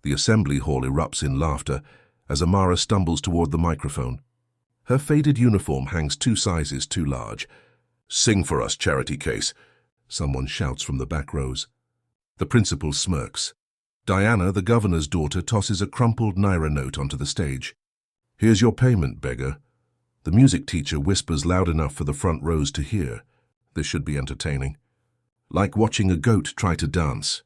The assembly hall erupts in laughter as Amara stumbles toward the microphone. Her faded uniform hangs 2 sizes too large. "Sing for us, Charity Case," someone shouts from the back rows. The principal smirks. Diana, the governor's daughter, tosses a crumpled naira note onto the stage. "Here's your payment, beggar." The music teacher whispers loud enough for the front rows to hear. This should be entertaining. Like watching a goat try to dance.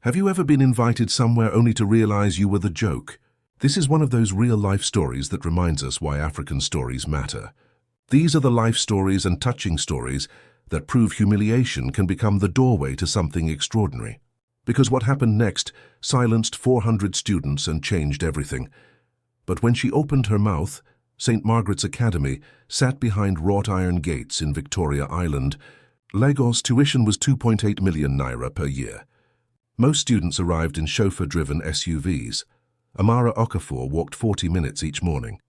Have you ever been invited somewhere only to realize you were the joke? This is one of those real-life stories that reminds us why African stories matter. These are the life stories and touching stories that prove humiliation can become the doorway to something extraordinary. Because what happened next silenced 400 students and changed everything. But when she opened her mouth, St. Margaret's Academy sat behind wrought iron gates in Victoria Island. Lagos tuition was 2.8 million naira per year. Most students arrived in chauffeur-driven SUVs. Amara Okafor walked 40 minutes each morning.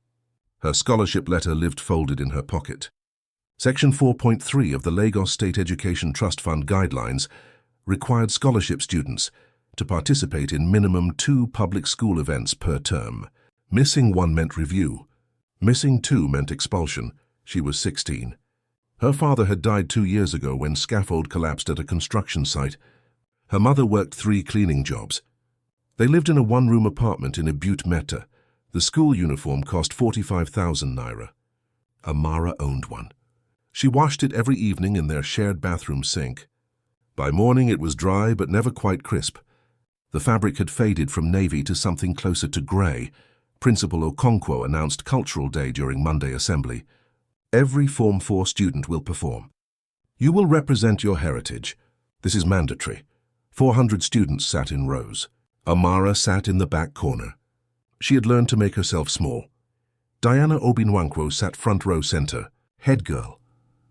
Her scholarship letter lived folded in her pocket. Section 4.3 of the Lagos State Education Trust Fund guidelines required scholarship students to participate in minimum 2 public school events per term. Missing 1 meant review. Missing 2 meant expulsion. She was 16. Her father had died 2 years ago when scaffold collapsed at a construction site. Her mother worked 3 cleaning jobs. They lived in a 1-room apartment in Butte Meta. The school uniform cost 45,000 naira. Amara owned one. She washed it every evening in their shared bathroom sink. By morning it was dry but never quite crisp. The fabric had faded from navy to something closer to grey. Principal Okonkwo announced Cultural Day during Monday assembly. Every Form 4 student will perform. You will represent your heritage. This is mandatory. 400 students sat in rows. Amara sat in the back corner. She had learned to make herself small. Diana Obinwankwo sat front row center. Head girl.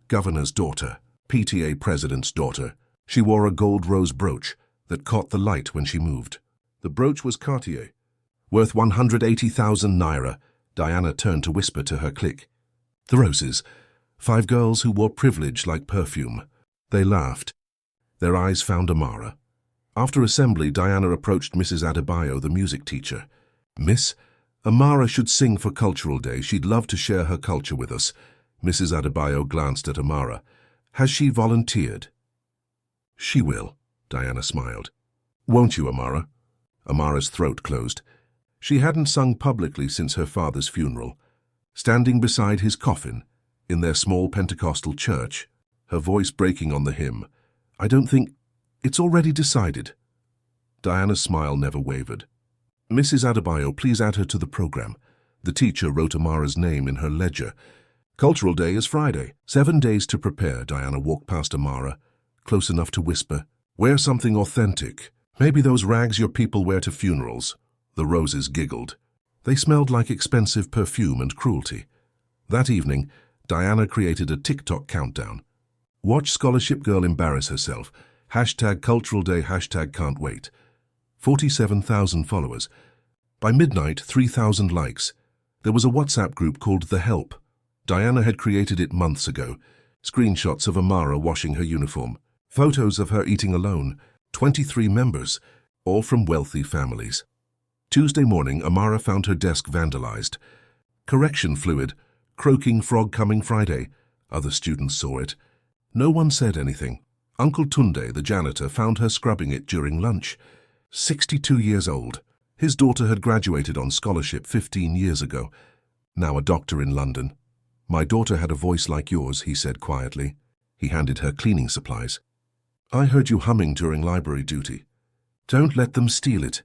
Governor's daughter. PTA president's daughter. She wore a gold rose brooch that caught the light when she moved. The brooch was Cartier. Worth 180,000 naira, Diana turned to whisper to her clique. The roses. 5 girls who wore privilege like perfume. They laughed. Their eyes found Amara. After assembly, Diana approached Mrs. Adebayo, the music teacher. "Miss, Amara should sing for Cultural Day. She'd love to share her culture with us." Mrs. Adebayo glanced at Amara. "Has she volunteered?" "She will," Diana smiled. "Won't you, Amara?" Amara's throat closed. She hadn't sung publicly since her father's funeral. Standing beside his coffin, in their small Pentecostal church, her voice breaking on the hymn, "I don't think... It's already decided." Diana's smile never wavered. "Mrs. Adebayo, please add her to the program." The teacher wrote Amara's name in her ledger. "Cultural Day is Friday. 7 days to prepare." Diana walked past Amara, close enough to whisper, "Wear something authentic. Maybe those rags your people wear to funerals." The roses giggled. They smelled like expensive perfume and cruelty. That evening, Diana created a TikTok countdown. Watch scholarship girl embarrass herself. #Cultural Day, #can't wait. 47,000 followers. By midnight, 3,000 likes. There was a WhatsApp group called The Help. Diana had created it months ago. Screenshots of Amara washing her uniform. Photos of her eating alone. 23 members, all from wealthy families. Tuesday morning, Amara found her desk vandalized. Correction fluid. Croaking frog coming Friday. Other students saw it. No one said anything. Uncle Tunde, the janitor, found her scrubbing it during lunch. 62 years old. His daughter had graduated on scholarship 15 years ago. Now a doctor in London. "My daughter had a voice like yours," he said quietly. He handed her cleaning supplies. "I heard you humming during library duty. Don't let them steal it."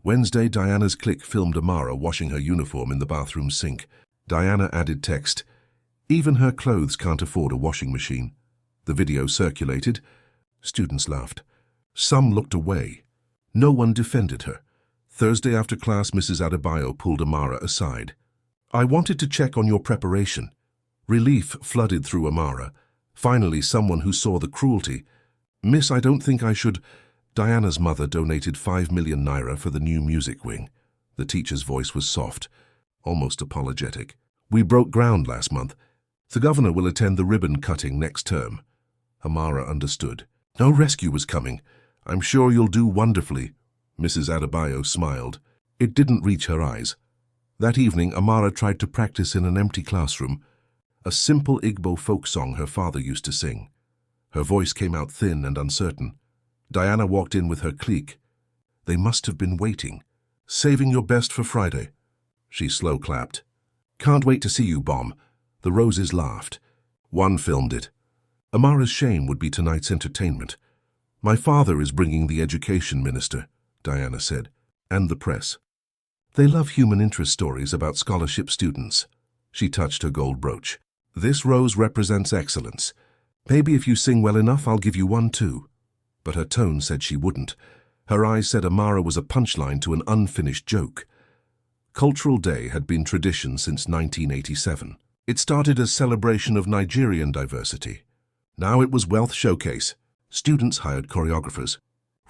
Wednesday, Diana's clique filmed Amara washing her uniform in the bathroom sink. Diana added text. "Even her clothes can't afford a washing machine." The video circulated. Students laughed. Some looked away. No one defended her. Thursday after class, Mrs. Adebayo pulled Amara aside. "I wanted to check on your preparation." Relief flooded through Amara. Finally, someone who saw the cruelty. "Miss, I don't think I should..." Diana's mother donated 5 million naira for the new music wing. The teacher's voice was soft, almost apologetic. "We broke ground last month. The governor will attend the ribbon cutting next term." Amara understood. "No rescue was coming. I'm sure you'll do wonderfully." Mrs. Adebayo smiled. It didn't reach her eyes. That evening, Amara tried to practice in an empty classroom, a simple Igbo folk song her father used to sing. Her voice came out thin and uncertain. Diana walked in with her clique. They must have been waiting. Saving your best for Friday. She slow clapped. Can't wait to see you, Bomb. The Roses laughed. One filmed it. Amara's shame would be tonight's entertainment. My father is bringing the education minister, Diana said, and the press. They love human interest stories about scholarship students. She touched her gold brooch. This rose represents excellence. Maybe if you sing well enough, I'll give you one too. But her tone said she wouldn't. Her eyes said Amara was a punchline to an unfinished joke. Cultural Day had been tradition since 1987. It started as celebration of Nigerian diversity. Now it was wealth showcase. Students hired choreographers,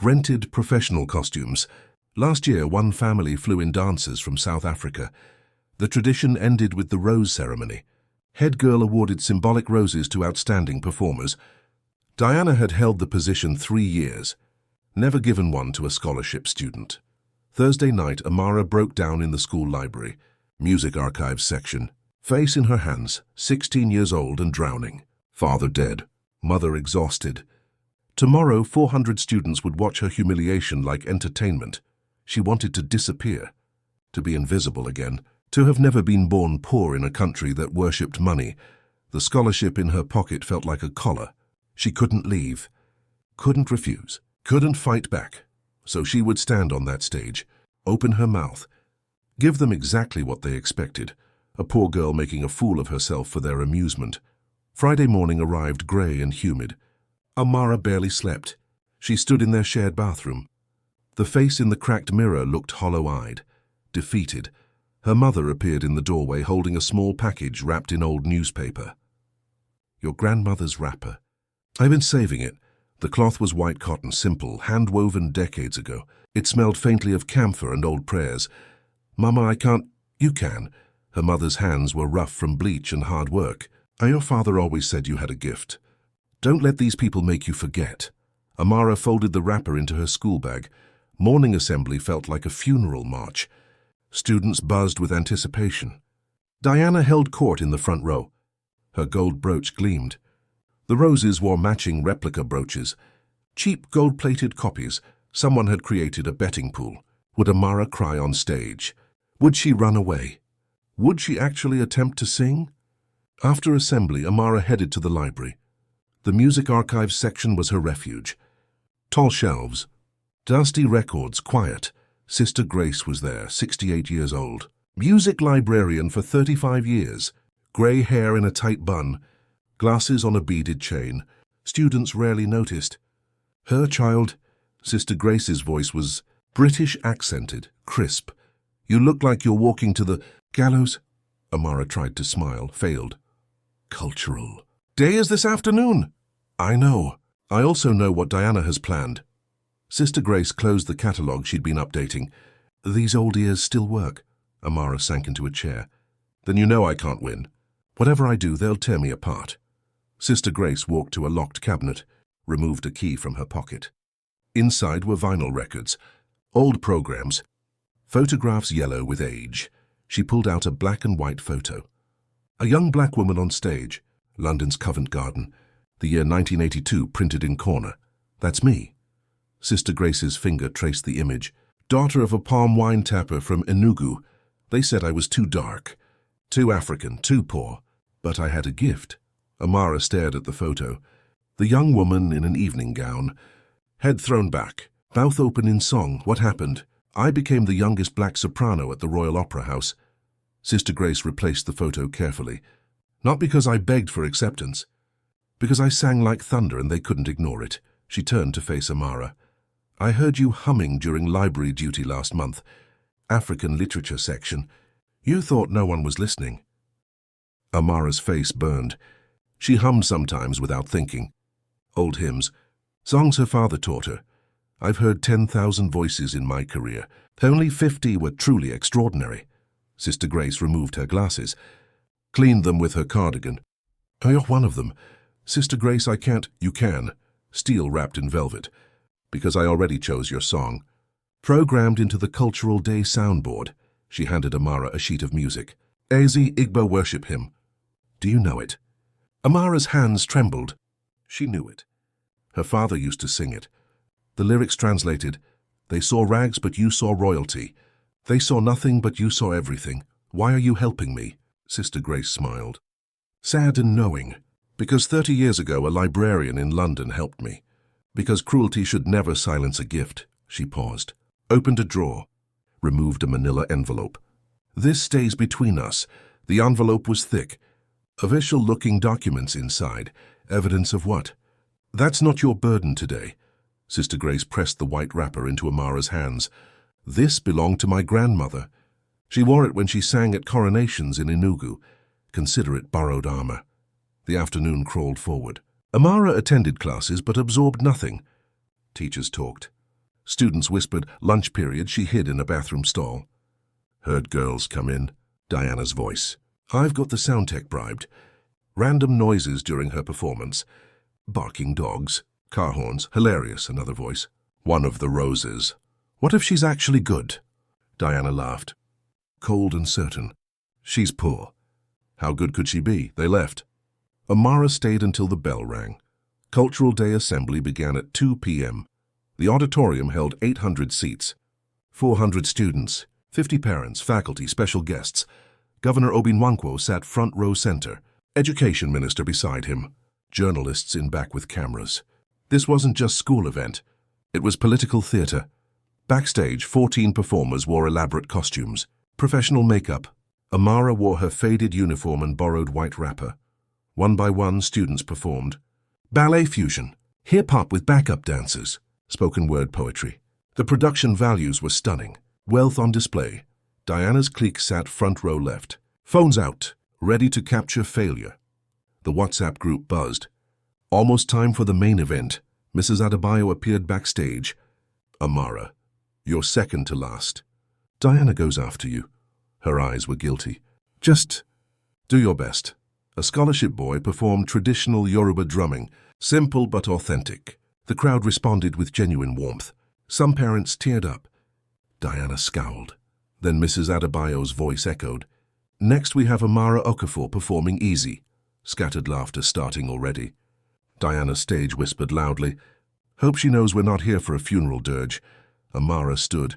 rented professional costumes. Last year, one family flew in dancers from South Africa. The tradition ended with the rose ceremony. Head girl awarded symbolic roses to outstanding performers. Diana had held the position 3 years, never given one to a scholarship student. Thursday night, Amara broke down in the school library, music archives section. Face in her hands, 16 years old and drowning. Father dead, mother exhausted. Tomorrow, 400 students would watch her humiliation like entertainment. She wanted to disappear, to be invisible again, to have never been born poor in a country that worshipped money. The scholarship in her pocket felt like a collar. She couldn't leave, couldn't refuse, couldn't fight back. So she would stand on that stage, open her mouth, give them exactly what they expected, a poor girl making a fool of herself for their amusement. Friday morning arrived grey and humid. Amara barely slept. She stood in their shared bathroom. The face in the cracked mirror looked hollow-eyed, defeated. Her mother appeared in the doorway holding a small package wrapped in old newspaper. Your grandmother's wrapper. I've been saving it. The cloth was white cotton, simple, hand-woven decades ago. It smelled faintly of camphor and old prayers. Mama, I can't. You can. Her mother's hands were rough from bleach and hard work. Your father always said you had a gift. Don't let these people make you forget. Amara folded the wrapper into her school bag. Morning assembly felt like a funeral march. Students buzzed with anticipation. Diana held court in the front row. Her gold brooch gleamed. The Roses wore matching replica brooches. Cheap gold-plated copies. Someone had created a betting pool. Would Amara cry on stage? Would she run away? Would she actually attempt to sing? After assembly, Amara headed to the library. The music archives section was her refuge. Tall shelves, dusty records, quiet. Sister Grace was there, 68 years old. Music librarian for 35 years. Grey hair in a tight bun. Glasses on a beaded chain. Students rarely noticed. Her child, Sister Grace's voice was British accented, crisp. You look like you're walking to the gallows. Amara tried to smile, failed. Cultural. Day is this afternoon. I know. I also know what Diana has planned. Sister Grace closed the catalogue she'd been updating. These old ears still work. Amara sank into a chair. Then you know I can't win. Whatever I do, they'll tear me apart. Sister Grace walked to a locked cabinet, removed a key from her pocket. Inside were vinyl records, old programs, photographs yellow with age. She pulled out a black and white photo. A young black woman on stage, London's Covent Garden, the year 1982 printed in corner. That's me. Sister Grace's finger traced the image. Daughter of a palm wine tapper from Enugu. They said I was too dark, too African, too poor. But I had a gift. Amara stared at the photo. The young woman in an evening gown, head thrown back, mouth open in song. What happened? I became the youngest black soprano at the Royal Opera House. Sister Grace replaced the photo carefully. Not because I begged for acceptance. Because I sang like thunder and they couldn't ignore it. She turned to face Amara. I heard you humming during library duty last month. African literature section. You thought no one was listening. Amara's face burned. She hummed sometimes without thinking. Old hymns. Songs her father taught her. I've heard 10,000 voices in my career. Only 50 were truly extraordinary. Sister Grace removed her glasses, cleaned them with her cardigan. You're one of them. Sister Grace, I can't. You can. Steel wrapped in velvet. Because I already chose your song. Programmed into the Cultural Day soundboard, she handed Amara a sheet of music. Ezi Igbo worship hymn. Do you know it? Amara's hands trembled. She knew it. Her father used to sing it. The lyrics translated, "They saw rags, but you saw royalty. They saw nothing, but you saw everything. Why are you helping me?" Sister Grace smiled. Sad and knowing, because 30 years ago a librarian in London helped me. Because cruelty should never silence a gift. She paused, opened a drawer, removed a manila envelope. "This stays between us." The envelope was thick. Official-looking documents inside. Evidence of what? "That's not your burden today." Sister Grace pressed the white wrapper into Amara's hands. "This belonged to my grandmother. She wore it when she sang at coronations in Enugu. Consider it borrowed armor." The afternoon crawled forward. Amara attended classes but absorbed nothing. Teachers talked. Students whispered. Lunch period she hid in a bathroom stall. "Heard girls come in." Diana's voice. "I've got the sound tech bribed." Random noises during her performance. Barking dogs, car horns. "Hilarious," another voice. "One of the roses." "What if she's actually good?" Diana laughed. Cold and certain. "She's poor." "How good could she be?" They left. Amara stayed until the bell rang. Cultural Day assembly began at 2 p.m. The auditorium held 800 seats. 400 students, 50 parents, faculty, special guests. Governor Obinwankwo sat front row center. Education minister beside him. Journalists in back with cameras. This wasn't just school event. It was political theater. Backstage, 14 performers wore elaborate costumes. Professional makeup. Amara wore her faded uniform and borrowed white wrapper. One by one, students performed. Ballet fusion. Hip-hop with backup dancers. Spoken word poetry. The production values were stunning. Wealth on display. Diana's clique sat front row left. Phones out, ready to capture failure. The WhatsApp group buzzed. Almost time for the main event. Mrs. Adebayo appeared backstage. "Amara, you're second to last. Diana goes after you." Her eyes were guilty. "Just do your best." A scholarship boy performed traditional Yoruba drumming, simple but authentic. The crowd responded with genuine warmth. Some parents teared up. Diana scowled. Then Mrs. Adebayo's voice echoed. "Next we have Amara Okafor performing Easy." Scattered laughter starting already. Diana's stage whispered loudly, "Hope she knows we're not here for a funeral dirge." Amara stood,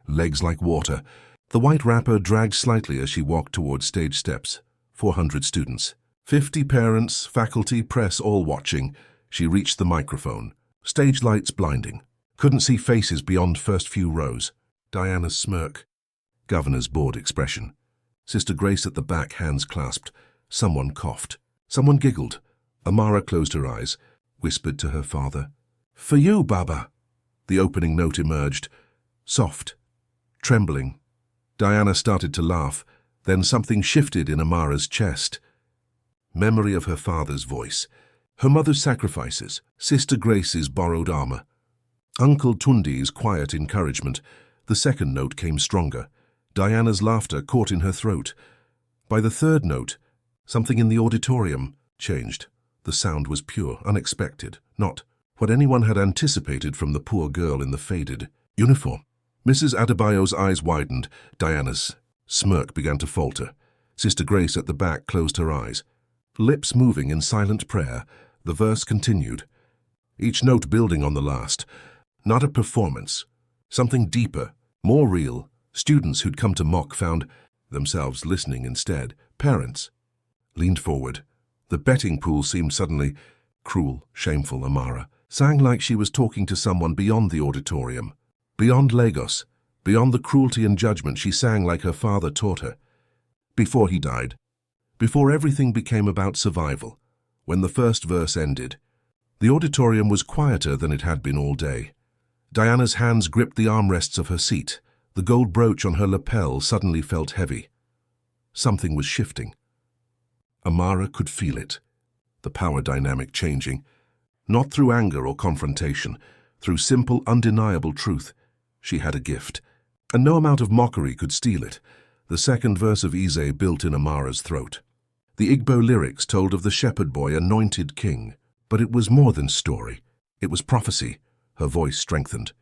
legs like water. The white wrapper dragged slightly as she walked toward stage steps. 400 students. 50 parents, faculty, press, all watching. She reached the microphone. Stage lights blinding. Couldn't see faces beyond first few rows. Diana's smirk. Governor's bored expression. Sister Grace at the back, hands clasped. Someone coughed. Someone giggled. Amara closed her eyes, whispered to her father. "For you, Baba." The opening note emerged. Soft. Trembling. Diana started to laugh. Then something shifted in Amara's chest. Memory of her father's voice. Her mother's sacrifices. Sister Grace's borrowed armor. Uncle Tundi's quiet encouragement. The second note came stronger. Diana's laughter caught in her throat. By the third note, something in the auditorium changed. The sound was pure, unexpected, not what anyone had anticipated from the poor girl in the faded uniform. Mrs. Adebayo's eyes widened. Diana's smirk began to falter. Sister Grace at the back closed her eyes. Lips moving in silent prayer, the verse continued. Each note building on the last. Not a performance. Something deeper, more real. Students who'd come to mock found themselves listening instead. Parents leaned forward. The betting pool seemed suddenly cruel, shameful. Amara sang like she was talking to someone beyond the auditorium. Beyond Lagos, beyond the cruelty and judgment, she sang like her father taught her. Before he died, before everything became about survival, when the first verse ended, the auditorium was quieter than it had been all day. Diana's hands gripped the armrests of her seat. The gold brooch on her lapel suddenly felt heavy. Something was shifting. Amara could feel it, the power dynamic changing, not through anger or confrontation, through simple, undeniable truth. She had a gift, and no amount of mockery could steal it. The second verse of Ise built in Amara's throat. The Igbo lyrics told of the shepherd boy anointed king, but it was more than story. It was prophecy. Her voice strengthened.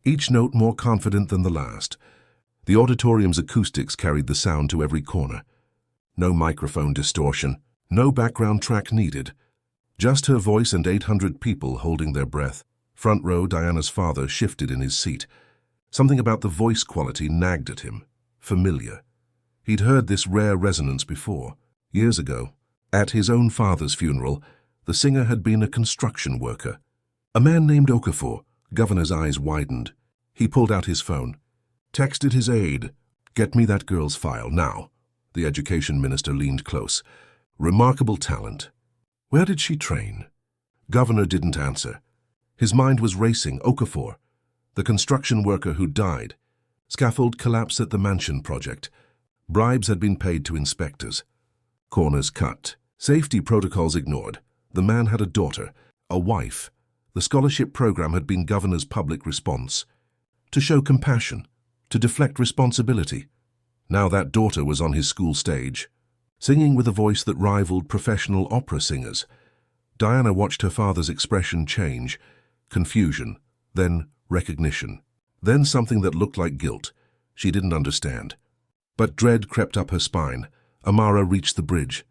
each note more confident than the last. The auditorium's acoustics carried the sound to every corner. No microphone distortion, no background track needed. Just her voice and 800 people holding their breath. Front row, Diana's father shifted in his seat. Something about the voice quality nagged at him. Familiar. He'd heard this rare resonance before. Years ago, at his own father's funeral, the singer had been a construction worker. A man named Okafor. Governor's eyes widened. He pulled out his phone. Texted his aide. "Get me that girl's file, now." The education minister leaned close. Remarkable talent. Where did she train? Governor didn't answer. His mind was racing. Okafor, the construction worker who died. Scaffold collapse at the mansion project. Bribes had been paid to inspectors. Corners cut. Safety protocols ignored. The man had a daughter, a wife. The scholarship program had been governor's public response. To show compassion, to deflect responsibility. Now that daughter was on his school stage, singing with a voice that rivaled professional opera singers. Diana watched her father's expression change. Confusion, then recognition, then something that looked like guilt. She didn't understand. But dread crept up her spine. Amara reached the bridge.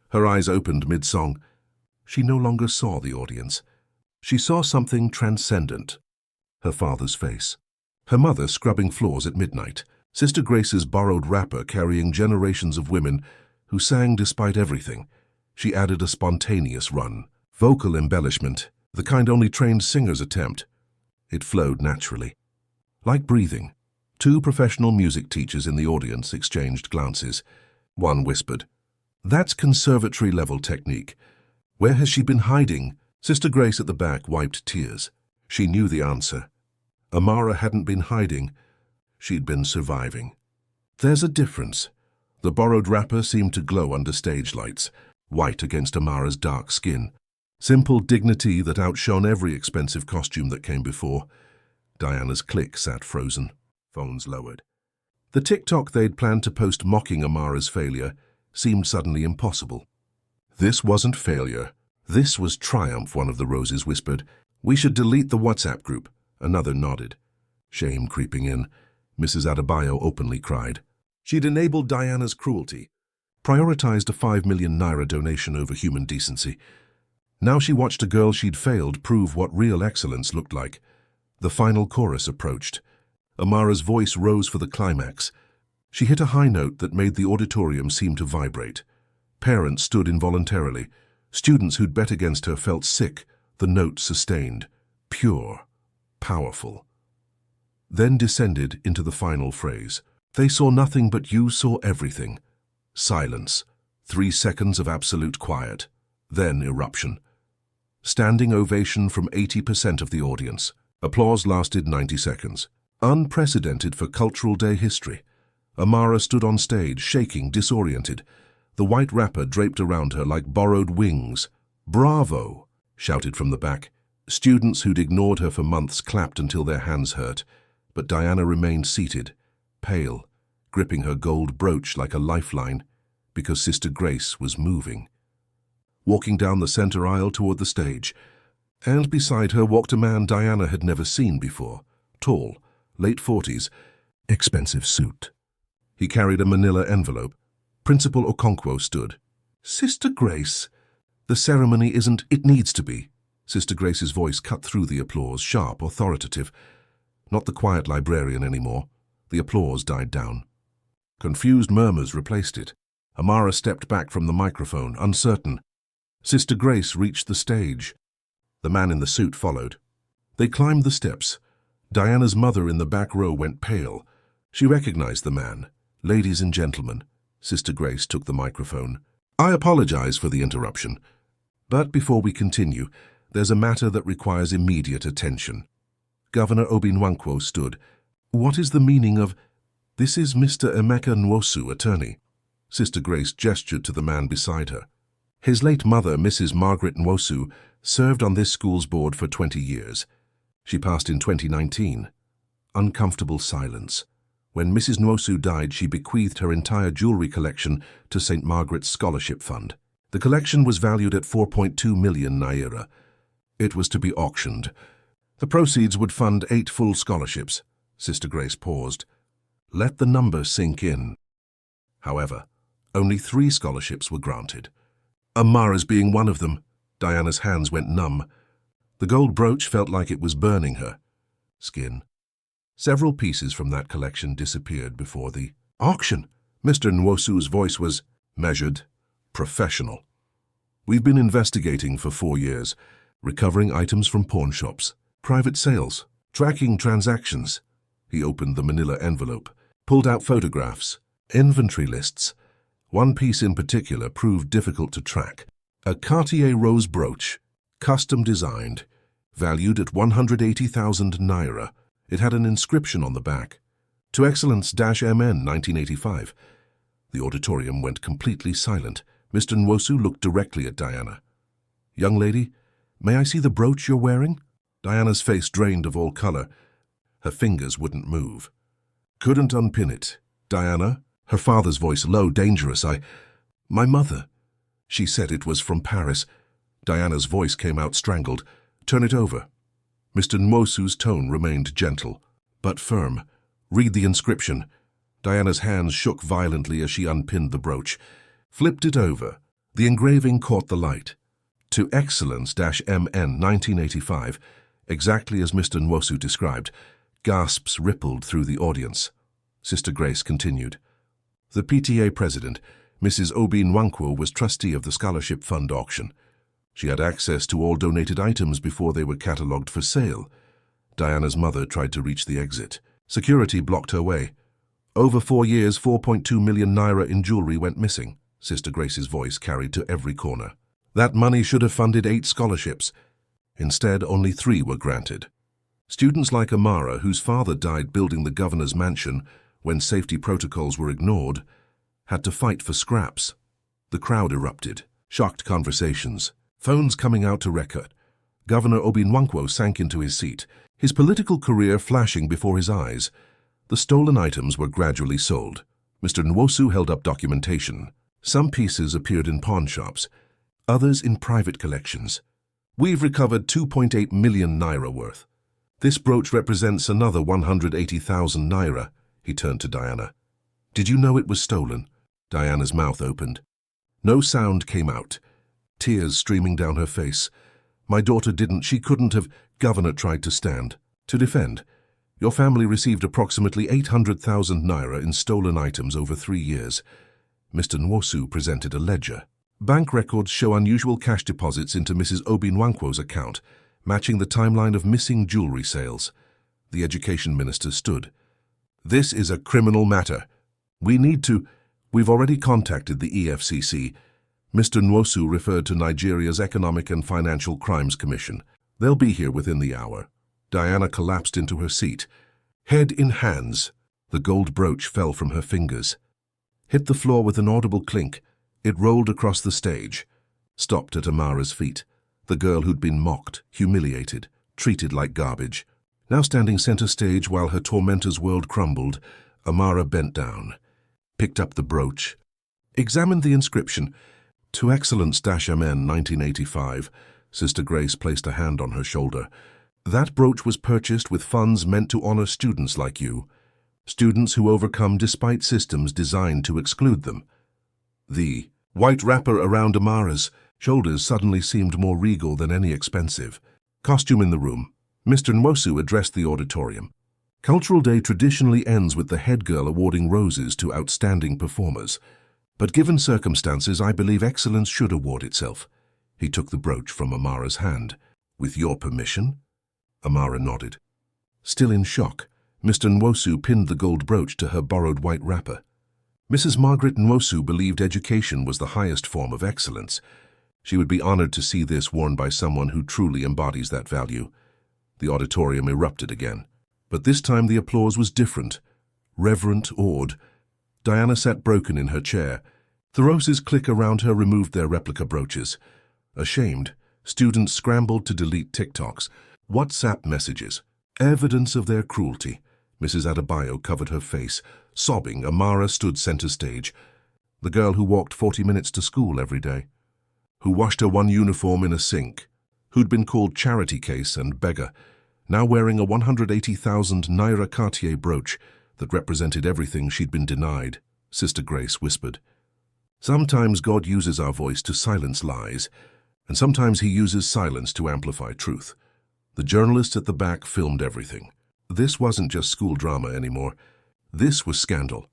Her eyes opened mid-song. She no longer saw the audience. She saw something transcendent. Her father's face. Her mother scrubbing floors at midnight. Sister Grace's borrowed wrapper carrying generations of women who sang despite everything. She added a spontaneous run. Vocal embellishment, the kind only trained singers attempt. It flowed naturally. Like breathing. Two professional music teachers in the audience exchanged glances. One whispered, "That's conservatory-level technique. Where has she been hiding?" Sister Grace at the back wiped tears. She knew the answer. Amara hadn't been hiding. She'd been surviving. There's a difference. The borrowed wrapper seemed to glow under stage lights, white against Amara's dark skin. Simple dignity that outshone every expensive costume that came before. Diana's click sat frozen, phones lowered. The TikTok they'd planned to post mocking Amara's failure seemed suddenly impossible. This wasn't failure. This was triumph, one of the Roses whispered. "We should delete the WhatsApp group." Another nodded. Shame creeping in. Mrs. Adebayo openly cried. She'd enabled Diana's cruelty, prioritized a 5 million naira donation over human decency. Now she watched a girl she'd failed prove what real excellence looked like. The final chorus approached. Amara's voice rose for the climax. She hit a high note that made the auditorium seem to vibrate. Parents stood involuntarily. Students who'd bet against her felt sick. The note sustained. Pure. Powerful. Then descended into the final phrase. They saw nothing, but you saw everything. Silence. 3 seconds of absolute quiet. Then eruption. Standing ovation from 80% of the audience. Applause lasted 90 seconds. Unprecedented for Cultural Day history. Amara stood on stage, shaking, disoriented. The white wrapper draped around her like borrowed wings. "Bravo!" shouted from the back. Students who'd ignored her for months clapped until their hands hurt. But Diana remained seated, pale, gripping her gold brooch like a lifeline, because Sister Grace was moving. Walking down the center aisle toward the stage, and beside her walked a man Diana had never seen before. Tall, late 40s, expensive suit. He carried a manila envelope. Principal Okonkwo stood. "Sister Grace, the ceremony isn't, it needs to be." Sister Grace's voice cut through the applause, sharp, authoritative. Not the quiet librarian anymore. The applause died down. Confused murmurs replaced it. Amara stepped back from the microphone, uncertain. Sister Grace reached the stage. The man in the suit followed. They climbed the steps. Diana's mother in the back row went pale. She recognized the man. "Ladies and gentlemen," Sister Grace took the microphone. "I apologize for the interruption. But before we continue, there's a matter that requires immediate attention." Governor Obinwankwo stood. "What is the meaning of—" "This is Mr. Emeka Nwosu, attorney." Sister Grace gestured to the man beside her. His late mother, Mrs. Margaret Nwosu, served on this school's board for 20 years. She passed in 2019. Uncomfortable silence. When Mrs. Nwosu died, she bequeathed her entire jewelry collection to St. Margaret's Scholarship Fund. The collection was valued at 4.2 million naira. It was to be auctioned. The proceeds would fund 8 full scholarships. Sister Grace paused. Let the number sink in. However, only 3 scholarships were granted. Amara's being one of them. Diana's hands went numb. The gold brooch felt like it was burning her skin. Several pieces from that collection disappeared before the auction. Mr. Nwosu's voice was measured, professional. We've been investigating for 4 years, recovering items from pawn shops, private sales, tracking transactions. He opened the manila envelope, pulled out photographs, inventory lists. One piece in particular proved difficult to track. A Cartier rose brooch, custom designed, valued at 180,000 naira. It had an inscription on the back. To Excellence-MN 1985. The auditorium went completely silent. Mr. Nwosu looked directly at Diana. Young lady, may I see the brooch you're wearing? Diana's face drained of all color. Her fingers wouldn't move. Couldn't unpin it. Diana, her father's voice low, dangerous. My mother. She said it was from Paris. Diana's voice came out strangled. Turn it over. Mr. Nwosu's tone remained gentle, but firm. Read the inscription. Diana's hands shook violently as she unpinned the brooch. Flipped it over. The engraving caught the light. To Excellence-MN 1985, exactly as Mr. Nwosu described. Gasps rippled through the audience. Sister Grace continued. The PTA president, Mrs. Obi Nwankwo, was trustee of the scholarship fund auction. She had access to all donated items before they were catalogued for sale. Diana's mother tried to reach the exit. Security blocked her way. Over 4 years, 4.2 million naira in jewelry went missing. Sister Grace's voice carried to every corner. That money should have funded 8 scholarships. Instead, only 3 were granted. Students like Amara, whose father died building the governor's mansion when safety protocols were ignored, had to fight for scraps. The crowd erupted. Shocked conversations. Phones coming out to record. Governor Obi Nwankwo sank into his seat, his political career flashing before his eyes. The stolen items were gradually sold. Mr. Nwosu held up documentation. Some pieces appeared in pawn shops, others in private collections. We've recovered 2.8 million naira worth. This brooch represents another 180,000 naira. He turned to Diana. Did you know it was stolen? Diana's mouth opened. No sound came out. Tears streaming down her face. My daughter didn't. She couldn't have. Governor tried to stand, to defend. Your family received approximately 800,000 naira in stolen items over 3 years. Mr. Nwosu presented a ledger. Bank records show unusual cash deposits into Mrs. Obi Nwankwo's account, matching the timeline of missing jewelry sales. The education minister stood. This is a criminal matter. We've already contacted the EFCC. Mr. Nwosu referred to Nigeria's Economic and Financial Crimes Commission. They'll be here within the hour. Diana collapsed into her seat. Head in hands. The gold brooch fell from her fingers. Hit the floor with an audible clink. It rolled across the stage. Stopped at Amara's feet. The girl who'd been mocked, humiliated, treated like garbage. Now standing center stage while her tormentor's world crumbled, Amara bent down, picked up the brooch, examined the inscription. To Excellence-MN 1985, Sister Grace placed a hand on her shoulder. That brooch was purchased with funds meant to honor students like you, students who overcome despite systems designed to exclude them. The white wrapper around Amara's shoulders suddenly seemed more regal than any expensive. Costume in the room. Mr. Nwosu addressed the auditorium. Cultural Day traditionally ends with the head girl awarding roses to outstanding performers. But given circumstances, I believe excellence should award itself. He took the brooch from Amara's hand. With your permission? Amara nodded. Still in shock, Mr. Nwosu pinned the gold brooch to her borrowed white wrapper. Mrs. Margaret Nwosu believed education was the highest form of excellence. She would be honored to see this worn by someone who truly embodies that value. The auditorium erupted again. But this time the applause was different. Reverent, awed. Diana sat broken in her chair. The roses click around her removed their replica brooches. Ashamed, students scrambled to delete TikToks, WhatsApp messages, evidence of their cruelty. Mrs. Adebayo covered her face. Sobbing, Amara stood center stage. The girl who walked 40 minutes to school every day, who washed her one uniform in a sink, who'd been called charity case and beggar. now wearing a 180,000 Naira Cartier brooch that represented everything she'd been denied. Sister Grace whispered. Sometimes God uses our voice to silence lies, and sometimes he uses silence to amplify truth. The journalists at the back filmed everything. This wasn't just school drama anymore. This was scandal.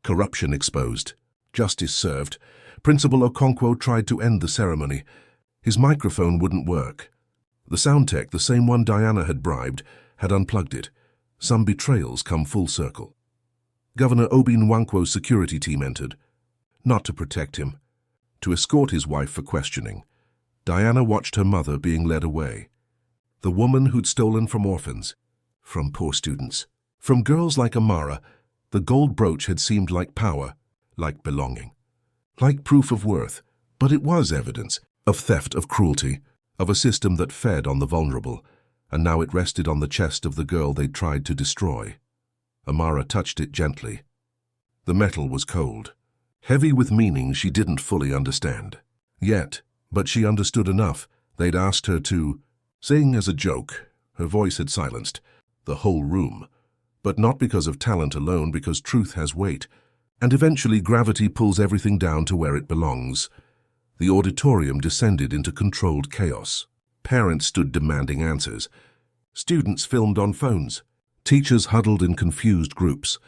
Corruption exposed. Justice served. Principal Okonkwo tried to end the ceremony. His microphone wouldn't work. The sound tech, the same one Diana had bribed, had unplugged it. Some betrayals come full circle. Governor Obi Nwankwo's security team entered. Not to protect him, to escort his wife for questioning. Diana watched her mother being led away. The woman who'd stolen from orphans, from poor students, from girls like Amara, the gold brooch had seemed like power, like belonging, like proof of worth. But it was evidence of theft, of cruelty, of a system that fed on the vulnerable, and now it rested on the chest of the girl they'd tried to destroy. Amara touched it gently. The metal was cold, heavy with meaning she didn't fully understand. Yet, but she understood enough. They'd asked her to, saying as a joke, her voice had silenced the whole room. But not because of talent alone, because truth has weight, and eventually gravity pulls everything down to where it belongs. The auditorium descended into controlled chaos. Parents stood demanding answers. Students filmed on phones. Teachers huddled in confused groups.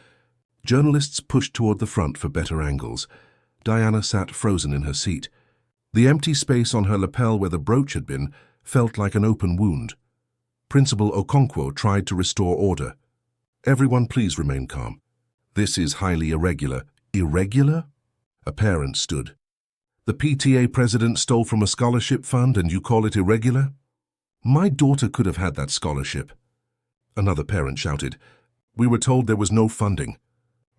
Journalists pushed toward the front for better angles. Diana sat frozen in her seat. The empty space on her lapel where the brooch had been felt like an open wound. Principal Okonkwo tried to restore order. Everyone please remain calm. This is highly irregular. Irregular? A parent stood. The PTA president stole from a scholarship fund and you call it irregular? My daughter could have had that scholarship. Another parent shouted. We were told there was no funding.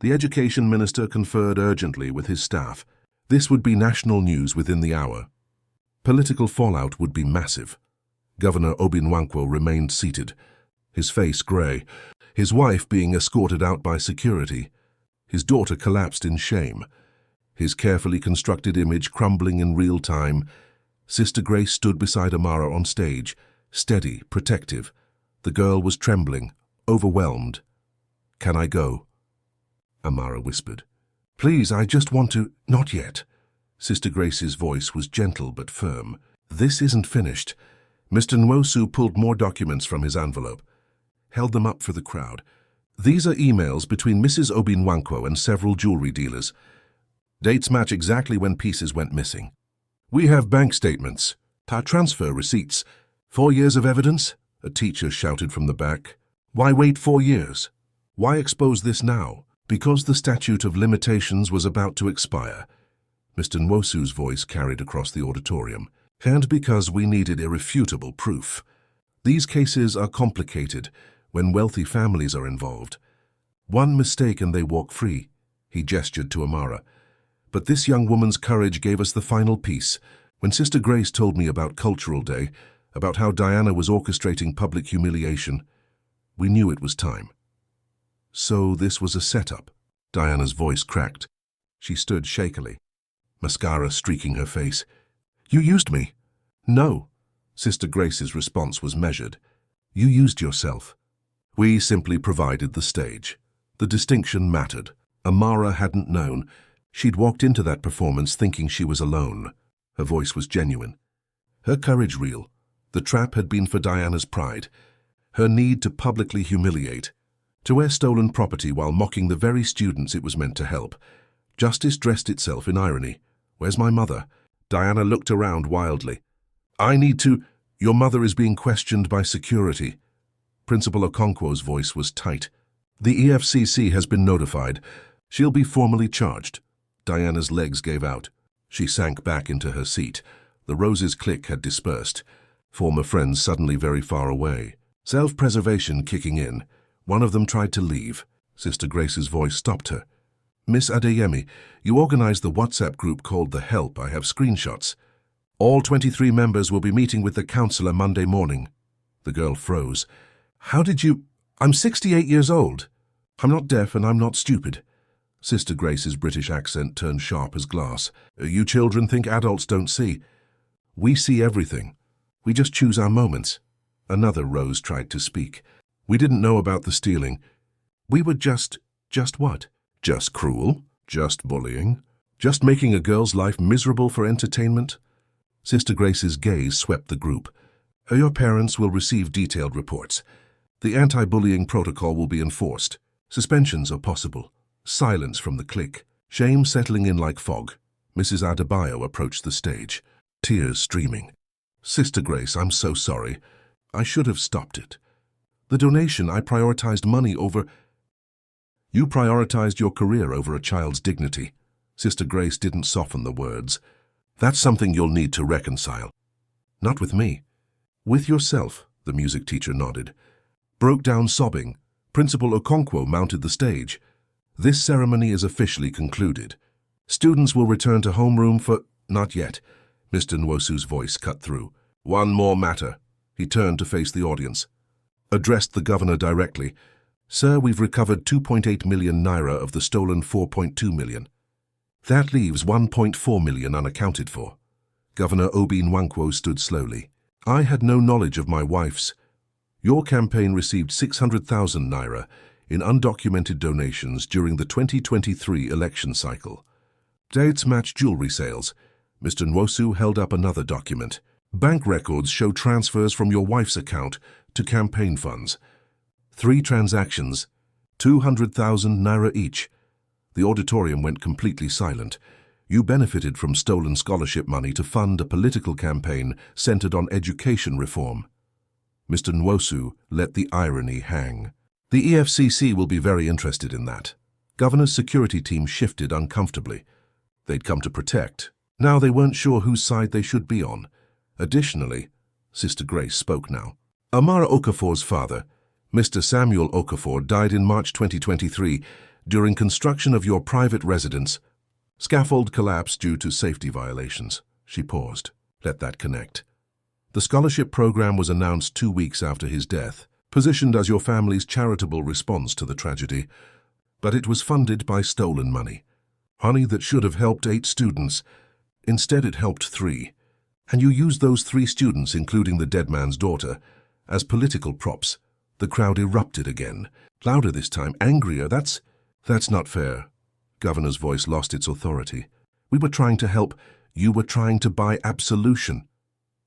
The education minister conferred urgently with his staff. This would be national news within the hour. Political fallout would be massive. Governor Obi Nwankwo remained seated, his face grey, his wife being escorted out by security. His daughter collapsed in shame, his carefully constructed image crumbling in real time. Sister Grace stood beside Amara on stage, steady, protective. The girl was trembling, overwhelmed. Can I go? Amara whispered. Please, I just want to— Not yet. Sister Grace's voice was gentle but firm. This isn't finished. Mr. Nwosu pulled more documents from his envelope, held them up for the crowd. These are emails between Mrs. Obi Nwankwo and several jewelry dealers. Dates match exactly when pieces went missing. We have bank statements, transfer receipts. 4 years of evidence? A teacher shouted from the back. Why wait 4 years? Why expose this now? Because the statute of limitations was about to expire. Mr. Nwosu's voice carried across the auditorium. And because we needed irrefutable proof. These cases are complicated when wealthy families are involved. One mistake and they walk free. He gestured to Amara. But this young woman's courage gave us the final piece. When Sister Grace told me about Cultural Day, about how Diana was orchestrating public humiliation, we knew it was time. So this was a setup. Diana's voice cracked. She stood shakily, mascara streaking her face. You used me. No. Sister Grace's response was measured. You used yourself. We simply provided the stage. The distinction mattered. Amara hadn't known. She'd walked into that performance thinking she was alone. Her voice was genuine. Her courage real. The trap had been for Diana's pride. Her need to publicly humiliate. To wear stolen property while mocking the very students it was meant to help. Justice dressed itself in irony. Where's my mother? Diana looked around wildly. I need to— Your mother is being questioned by security. Principal Okonkwo's voice was tight. The EFCC has been notified. She'll be formally charged. Diana's legs gave out. She sank back into her seat. The roses' click had dispersed. Former friends suddenly very far away. Self-preservation kicking in. One of them tried to leave. Sister Grace's voice stopped her. Miss Adeyemi, you organized the WhatsApp group called The Help. I have screenshots. All 23 members will be meeting with the counselor Monday morning. The girl froze. How did you— I'm 68 years old. I'm not deaf and I'm not stupid. Sister Grace's British accent turned sharp as glass. You children think adults don't see. We see everything. We just choose our moments. Another Rose tried to speak. We didn't know about the stealing. We were just what? Just cruel? Just bullying? Just making a girl's life miserable for entertainment? Sister Grace's gaze swept the group. Your parents will receive detailed reports. The anti-bullying protocol will be enforced. Suspensions are possible. Silence from the clique. Shame settling in like fog. Mrs. Adebayo approached the stage, tears streaming. Sister Grace, I'm so sorry. I should have stopped it. The donation, I prioritized money over... You prioritized your career over a child's dignity. Sister Grace didn't soften the words. That's something you'll need to reconcile. Not with me. With yourself, the music teacher nodded. Broke down sobbing. Principal Okonkwo mounted the stage. This ceremony is officially concluded. Students will return to homeroom for... Not yet. Mr. Nwosu's voice cut through. One more matter. He turned to face the audience. Addressed the governor directly. Sir, we've recovered 2.8 million naira of the stolen 4.2 million. That leaves 1.4 million unaccounted for. Governor Obi Nwankwo stood slowly. I had no knowledge of my wife's. Your campaign received 600,000 naira in undocumented donations during the 2023 election cycle. Dates match jewelry sales. Mr. Nwosu held up another document. Bank records show transfers from your wife's account to campaign funds. 3 transactions, 200,000 naira each. The auditorium went completely silent. You benefited from stolen scholarship money to fund a political campaign centered on education reform. Mr. Nwosu let the irony hang. The EFCC will be very interested in that. Governor's security team shifted uncomfortably. They'd come to protect. Now they weren't sure whose side they should be on. Additionally, Sister Grace spoke now. Amara Okafor's father, Mr. Samuel Okafor, died in March 2023 during construction of your private residence. Scaffold collapsed due to safety violations. She paused. Let that connect. The scholarship program was announced 2 weeks after his death, positioned as your family's charitable response to the tragedy. But it was funded by stolen money. Money that should have helped 8 students. Instead, it helped 3. And you used those 3 students, including the dead man's daughter, as political props. The crowd erupted again. Louder this time, angrier. That's not fair. Governor's voice lost its authority. We were trying to help. You were trying to buy absolution.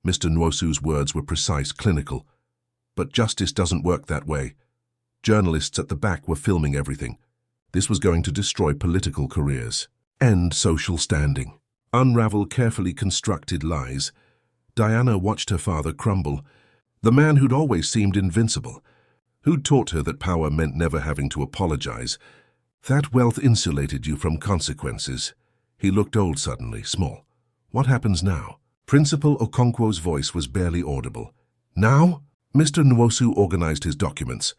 Mr. Nwosu's words were precise, clinical. But justice doesn't work that way. Journalists at the back were filming everything. This was going to destroy political careers. End social standing. Unravel carefully constructed lies. Diana watched her father crumble. The man who'd always seemed invincible. Who'd taught her that power meant never having to apologize. That wealth insulated you from consequences. He looked old suddenly, small. What happens now? Principal Okonkwo's voice was barely audible. Now? Mr. Nwosu organized his documents.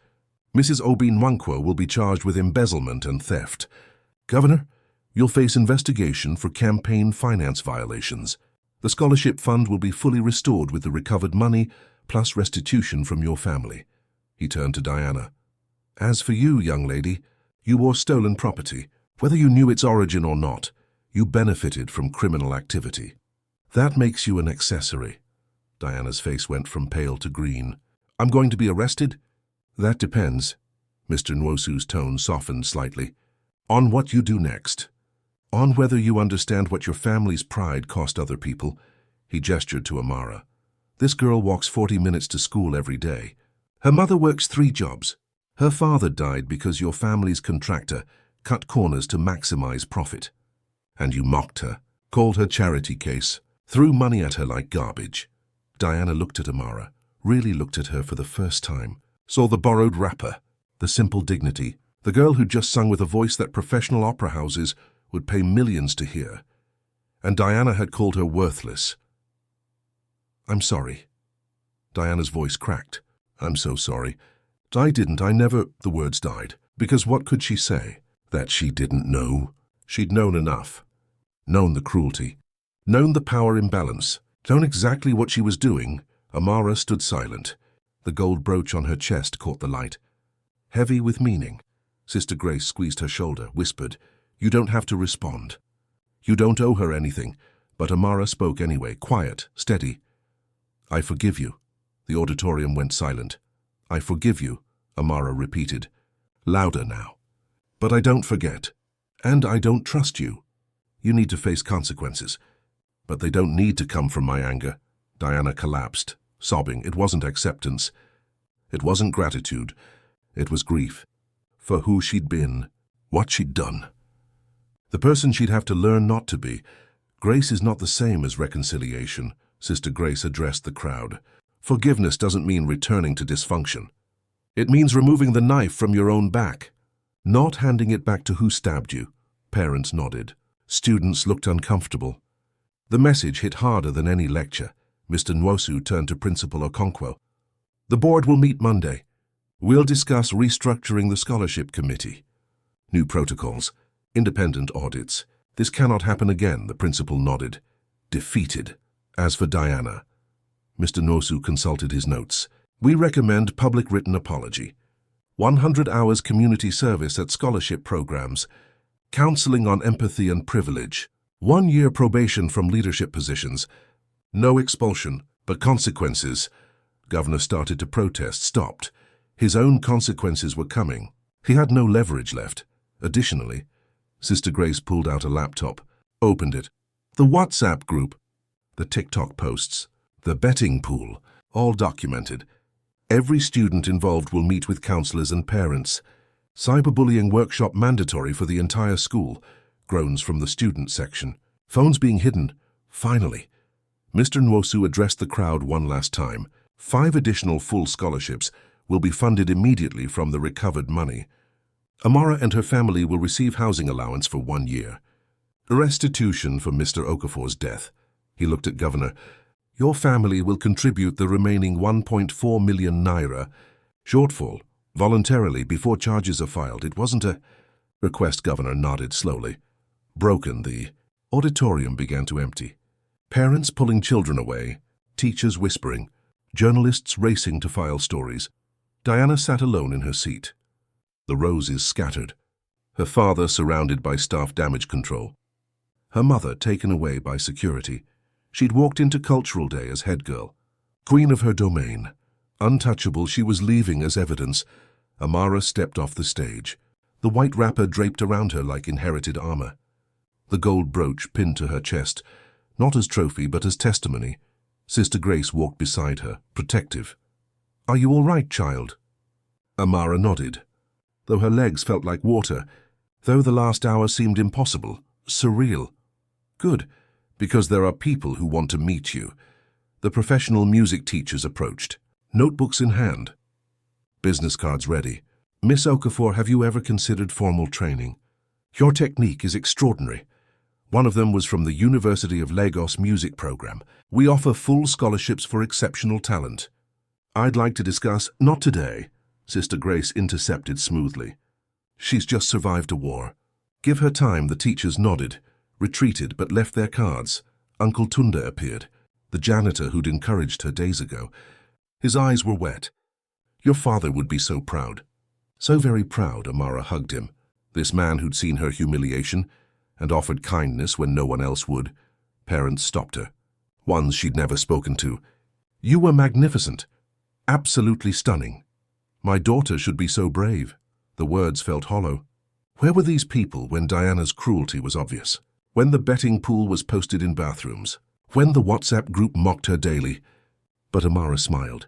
Mrs. Obi Nwankwo will be charged with embezzlement and theft. Governor, you'll face investigation for campaign finance violations. The scholarship fund will be fully restored with the recovered money plus restitution from your family. He turned to Diana. As for you, young lady, you wore stolen property. Whether you knew its origin or not, you benefited from criminal activity. That makes you an accessory. Diana's face went from pale to green. I'm going to be arrested? That depends. Mr. Nwosu's tone softened slightly. On what you do next. On whether you understand what your family's pride cost other people. He gestured to Amara. This girl walks 40 minutes to school every day. Her mother works 3 jobs. Her father died because your family's contractor cut corners to maximize profit. And you mocked her, called her charity case, threw money at her like garbage. Diana looked at Amara, really looked at her for the first time, saw the borrowed wrapper, the simple dignity, the girl who'd just sung with a voice that professional opera houses would pay millions to hear. And Diana had called her worthless. I'm sorry. Diana's voice cracked. I'm so sorry. I never, the words died. Because what could she say? That she didn't know? She'd known enough. Known the cruelty. Known the power imbalance. Known exactly what she was doing. Amara stood silent. The gold brooch on her chest caught the light. Heavy with meaning. Sister Grace squeezed her shoulder, whispered, You don't have to respond. You don't owe her anything. But Amara spoke anyway, quiet, steady. I forgive you. The auditorium went silent. "I forgive you," Amara repeated. Louder now. "But I don't forget. And I don't trust you. You need to face consequences. But they don't need to come from my anger." Diana collapsed, sobbing. It wasn't acceptance. It wasn't gratitude. It was grief. For who she'd been, what she'd done. The person she'd have to learn not to be. Grace is not the same as reconciliation, Sister Grace addressed the crowd. Forgiveness doesn't mean returning to dysfunction. It means removing the knife from your own back, not handing it back to who stabbed you. Parents nodded. Students looked uncomfortable. The message hit harder than any lecture. Mr. Nwosu turned to Principal Okonkwo. "The board will meet Monday. We'll discuss restructuring the scholarship committee. New protocols, independent audits. This cannot happen again," the principal nodded. Defeated. As for Diana, Mr. Nwosu consulted his notes. "We recommend public written apology. 100 hours community service at scholarship programs. Counseling on empathy and privilege. 1 year probation from leadership positions. No expulsion, but consequences." Governor started to protest, stopped. His own consequences were coming. He had no leverage left. Additionally, Sister Grace pulled out a laptop, opened it. The WhatsApp group, the TikTok posts, the betting pool, all documented. Every student involved will meet with counselors and parents. Cyberbullying workshop mandatory for the entire school. Groans from the student section. Phones being hidden. Finally. Mr. Nwosu addressed the crowd one last time. 5 additional full scholarships will be funded immediately from the recovered money. Amara and her family will receive housing allowance for 1 year. Restitution for Mr. Okafor's death. He looked at Governor. Your family will contribute the remaining 1.4 million naira shortfall voluntarily before charges are filed. It wasn't a request. Governor nodded slowly. Broken, the auditorium began to empty. Parents pulling children away, teachers whispering, journalists racing to file stories. Diana sat alone in her seat. The roses scattered. Her father surrounded by staff damage control. Her mother taken away by security. She'd walked into Cultural Day as head girl. Queen of her domain. Untouchable, she was leaving as evidence. Amara stepped off the stage. The white wrapper draped around her like inherited armor. The gold brooch pinned to her chest, not as trophy but as testimony. Sister Grace walked beside her, protective. "Are you all right, child?" Amara nodded, though her legs felt like water, though the last hour seemed impossible, surreal. "Good, because there are people who want to meet you." The professional music teachers approached, notebooks in hand. Business cards ready. "Miss Okafor, have you ever considered formal training? Your technique is extraordinary." One of them was from the University of Lagos music program. "We offer full scholarships for exceptional talent." "I'd like to discuss—" "Not today," Sister Grace intercepted smoothly. "She's just survived a war. Give her time." The teachers nodded, retreated, but left their cards. Uncle Tunda appeared, the janitor who'd encouraged her days ago. His eyes were wet. "Your father would be so proud." So very proud, Amara hugged him. This man who'd seen her humiliation and offered kindness when no one else would. Parents stopped her, ones she'd never spoken to. "You were magnificent. Absolutely stunning. My daughter should be so brave." The words felt hollow. Where were these people when Diana's cruelty was obvious? When the betting pool was posted in bathrooms? When the WhatsApp group mocked her daily? But Amara smiled.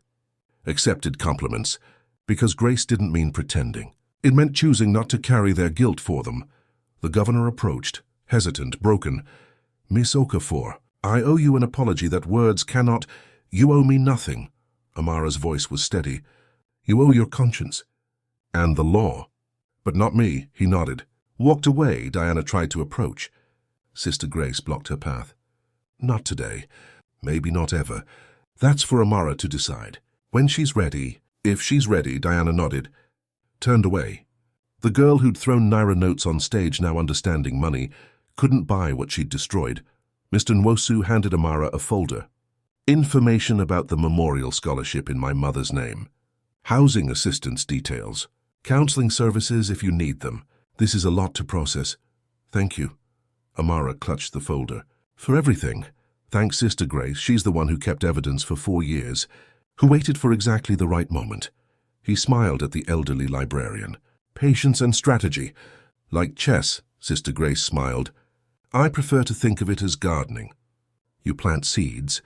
Accepted compliments, because grace didn't mean pretending. It meant choosing not to carry their guilt for them. The governor approached, hesitant, broken. "Miss Okafor, I owe you an apology that words cannot—" "You owe me nothing." Amara's voice was steady. "You owe your conscience. And the law." "But not me," he nodded. Walked away. Diana tried to approach. Sister Grace blocked her path. "Not today. Maybe not ever. That's for Amara to decide. When she's ready." "If she's ready," Diana nodded. Turned away. The girl who'd thrown naira notes on stage, now understanding money, couldn't buy what she'd destroyed. Mr. Nwosu handed Amara a folder. "Information about the memorial scholarship in my mother's name. Housing assistance details. Counseling services if you need them. This is a lot to process." "Thank you." Amara clutched the folder. "For everything. Thanks Sister Grace. She's the one who kept evidence for 4 years. who waited for exactly the right moment. He smiled at the elderly librarian. Patience and strategy. Like chess, Sister Grace smiled. I prefer to think of it as gardening. You plant seeds.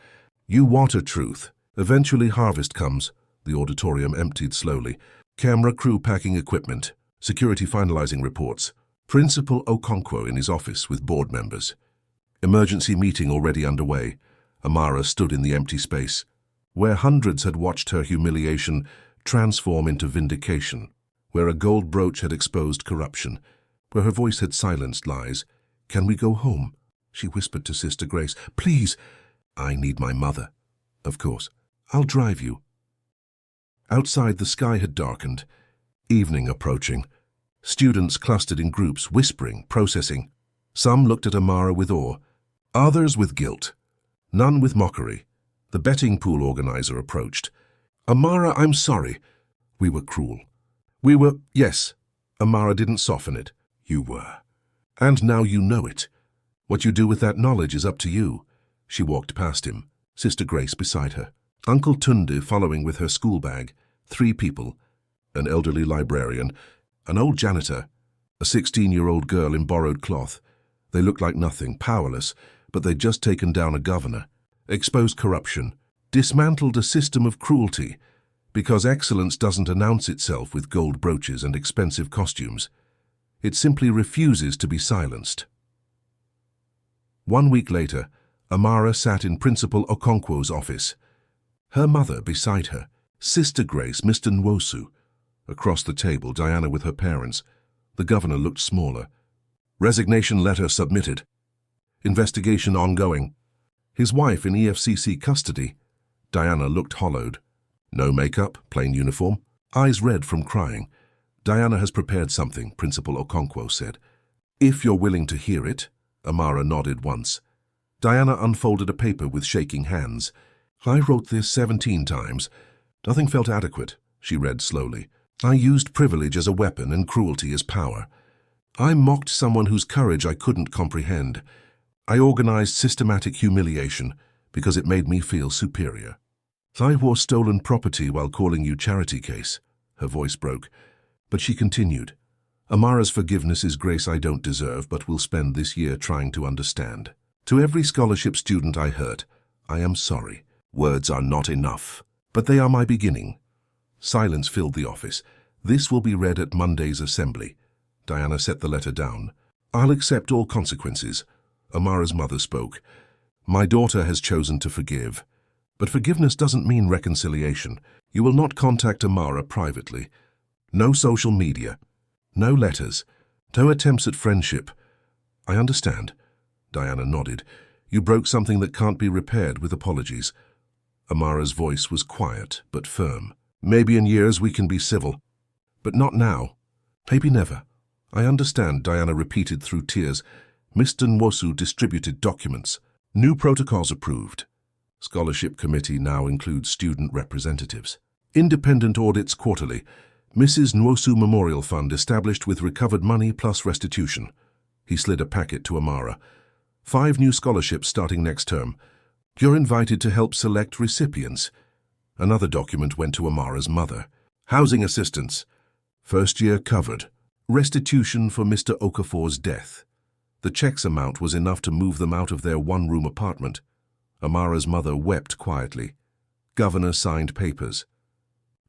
You water truth. Eventually harvest comes. The auditorium emptied slowly. Camera crew packing equipment. Security finalizing reports. Principal Okonkwo in his office with board members. Emergency meeting already underway. Amara stood in the empty space, where hundreds had watched her humiliation transform into vindication, where a gold brooch had exposed corruption, where her voice had silenced lies. Can we go home? She whispered to Sister Grace. Please. I need my mother. Of course. I'll drive you. Outside, the sky had darkened. Evening approaching. Students clustered in groups, whispering, processing. Some looked at Amara with awe, others with guilt, none with mockery. The betting pool organizer approached. Amara, I'm sorry. We were cruel. We were, yes. Amara didn't soften it. You were. And now you know it. What you do with that knowledge is up to you. She walked past him, Sister Grace beside her, Uncle Tunde following with her school bag, 3 people, an elderly librarian, an old janitor, a 16-year-old girl in borrowed cloth. They looked like nothing, powerless, but they'd just taken down a governor, exposed corruption, dismantled a system of cruelty, because excellence doesn't announce itself with gold brooches and expensive costumes. It simply refuses to be silenced. 1 week later, Amara sat in Principal Okonkwo's office. Her mother beside her, Sister Grace, Mr. Nwosu. Across the table, Diana with her parents. The governor looked smaller. Resignation letter submitted. Investigation ongoing. His wife in EFCC custody. Diana looked hollowed. No makeup, plain uniform, eyes red from crying. Diana has prepared something, Principal Okonkwo said. If you're willing to hear it. Amara nodded once. Diana unfolded a paper with shaking hands. I wrote this 17 times. Nothing felt adequate, she read slowly. I used privilege as a weapon and cruelty as power. I mocked someone whose courage I couldn't comprehend. I organized systematic humiliation because it made me feel superior. I wore stolen property while calling you charity case. Her voice broke, but she continued. Amara's forgiveness is grace I don't deserve, but will spend this year trying to understand. To every scholarship student I hurt, I am sorry. Words are not enough, but they are my beginning. Silence filled the office. This will be read at Monday's assembly. Diana set the letter down. I'll accept all consequences. Amara's mother spoke. My daughter has chosen to forgive. But forgiveness doesn't mean reconciliation. You will not contact Amara privately. No social media. No letters. No attempts at friendship. I understand. Diana nodded. You broke something that can't be repaired with apologies. Amara's voice was quiet but firm. Maybe in years we can be civil. But not now. Maybe never. I understand, Diana repeated through tears. Mr. Nwosu distributed documents. New protocols approved. Scholarship committee now includes student representatives. Independent audits quarterly. Mrs. Nwosu Memorial Fund established with recovered money plus restitution. He slid a packet to Amara. 5 new scholarships starting next term. You're invited to help select recipients. Another document went to Amara's mother. Housing assistance. First year covered. Restitution for Mr. Okafor's death. The check's amount was enough to move them out of their 1-room apartment. Amara's mother wept quietly. Governor signed papers.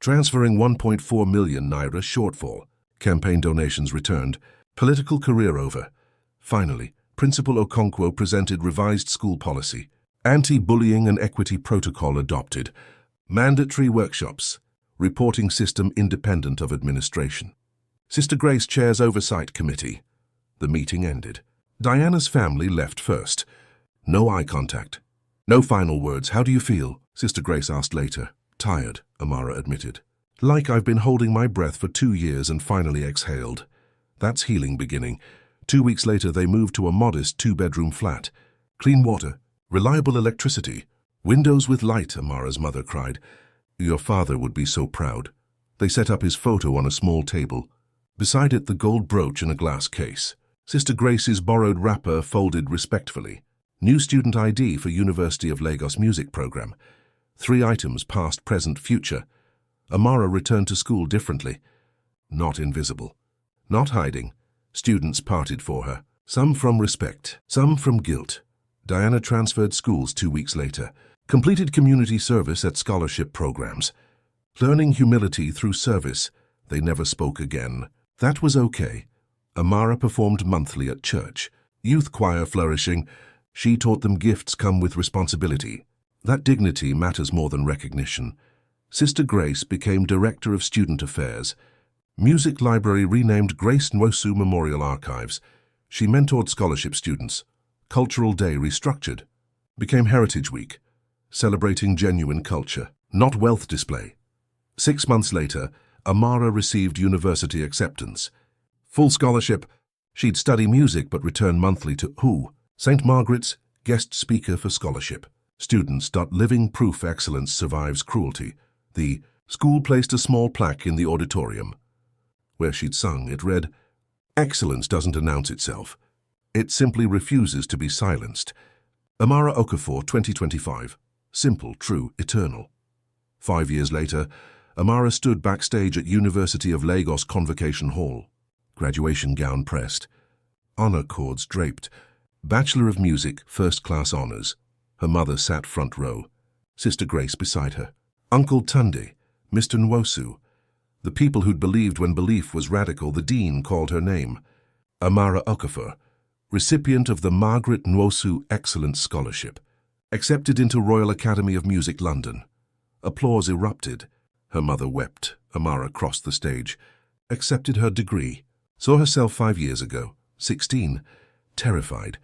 Transferring 1.4 million naira shortfall. Campaign donations returned. Political career over. Finally, Principal Okonkwo presented revised school policy. Anti-bullying and equity protocol adopted. Mandatory workshops. Reporting system independent of administration. Sister Grace chairs oversight committee. The meeting ended. Diana's family left first. No eye contact. No final words. How do you feel? Sister Grace asked later. Tired, Amara admitted. Like I've been holding my breath for 2 years and finally exhaled. That's healing beginning. 2 weeks later, they moved to a modest 2-bedroom flat. Clean water, reliable electricity, windows with light, Amara's mother cried. Your father would be so proud. They set up his photo on a small table. Beside it, the gold brooch in a glass case. Sister Grace's borrowed wrapper folded respectfully. New student ID for University of Lagos music program. 3 items, past, present, future. Amara returned to school differently. Not invisible. Not hiding. Students parted for her. Some from respect, some from guilt. Diana transferred schools 2 weeks later. Completed community service at scholarship programs. Learning humility through service. They never spoke again. That was okay. Amara performed monthly at church. Youth choir flourishing. She taught them gifts come with responsibility. That dignity matters more than recognition. Sister Grace became Director of Student Affairs. Music Library renamed Grace Nwosu Memorial Archives. She mentored scholarship students. Cultural Day restructured. Became Heritage Week. Celebrating genuine culture, not wealth display. 6 months later, Amara received university acceptance. Full scholarship. She'd study music but return monthly to St. Margaret's, guest speaker for scholarship. Students. Living proof excellence survives cruelty. The school placed a small plaque in the auditorium. Where she'd sung, it read, "Excellence doesn't announce itself. It simply refuses to be silenced." Amara Okafor, 2025. Simple, true, eternal. 5 years later, Amara stood backstage at University of Lagos Convocation Hall. Graduation gown pressed. Honor cords draped. Bachelor of Music, first-class honors. Her mother sat front row. Sister Grace beside her. Uncle Tunde, Mr. Nwosu. The people who'd believed when belief was radical, the dean called her name. Amara Okafor, recipient of the Margaret Nwosu Excellence Scholarship. Accepted into Royal Academy of Music, London. Applause erupted. Her mother wept. Amara crossed the stage. Accepted her degree. Saw herself 5 years ago, 16, terrified,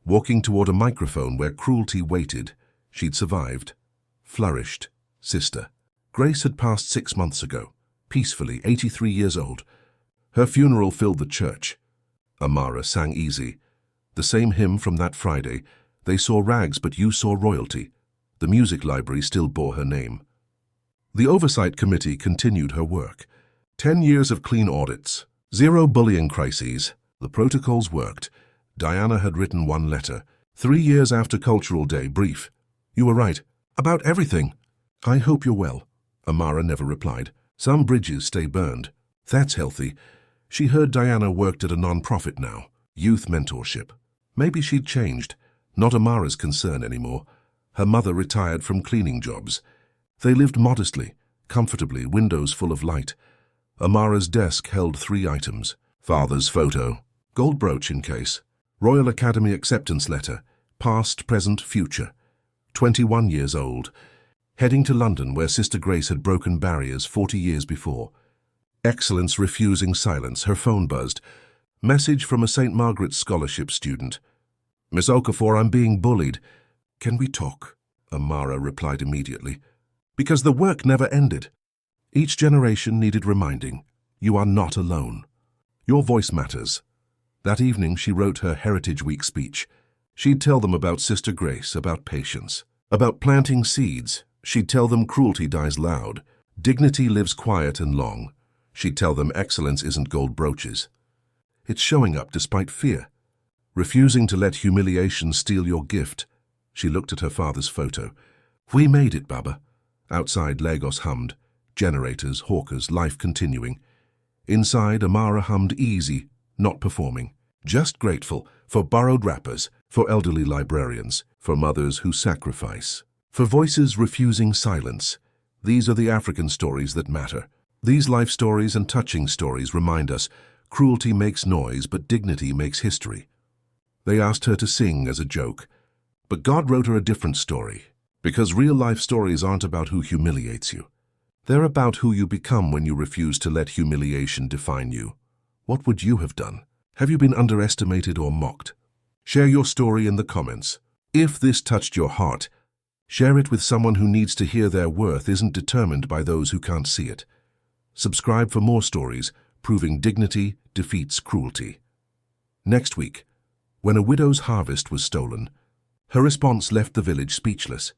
walking toward a microphone where cruelty waited. She'd survived. Flourished. Sister. Grace had passed 6 months ago, peacefully, 83 years old. Her funeral filled the church. Amara sang easy. The same hymn from that Friday. They saw rags, but you saw royalty. The music library still bore her name. The Oversight Committee continued her work. 10 years of clean audits. 0 bullying crises. The protocols worked. Diana had written 1 letter. 3 years after Cultural Day, brief. "You were right. About everything. I hope you're well." Amara never replied. Some bridges stay burned. That's healthy. She heard Diana worked at a non-profit now. Youth mentorship. Maybe she'd changed. Not Amara's concern anymore. Her mother retired from cleaning jobs. They lived modestly, comfortably, windows full of light. Amara's desk held 3 items. Father's photo. Gold brooch in case. Royal Academy acceptance letter. Past, present, future. 21 years old. Heading to London where Sister Grace had broken barriers 40 years before. Excellence refusing silence. Her phone buzzed. Message from a St. Margaret's scholarship student. "Miss Okafor, I'm being bullied." "Can we talk?" Amara replied immediately. Because the work never ended. Each generation needed reminding. You are not alone. Your voice matters. That evening she wrote her Heritage Week speech. She'd tell them about Sister Grace, about patience, about planting seeds. She'd tell them cruelty dies loud. Dignity lives quiet and long. She'd tell them excellence isn't gold brooches. It's showing up despite fear. Refusing to let humiliation steal your gift. She looked at her father's photo. "We made it, Baba." Outside, Lagos hummed. Generators, hawkers, life continuing. Inside, Amara hummed easy, not performing. Just grateful for borrowed rappers, for elderly librarians, for mothers who sacrifice, for voices refusing silence. These are the African stories that matter. These life stories and touching stories remind us cruelty makes noise, but dignity makes history. They asked her to sing as a joke, but God wrote her a different story. Because real-life stories aren't about who humiliates you. They're about who you become when you refuse to let humiliation define you. What would you have done? Have you been underestimated or mocked? Share your story in the comments. If this touched your heart, share it with someone who needs to hear their worth isn't determined by those who can't see it. Subscribe for more stories proving dignity defeats cruelty. Next week, when a widow's harvest was stolen, her response left the village speechless.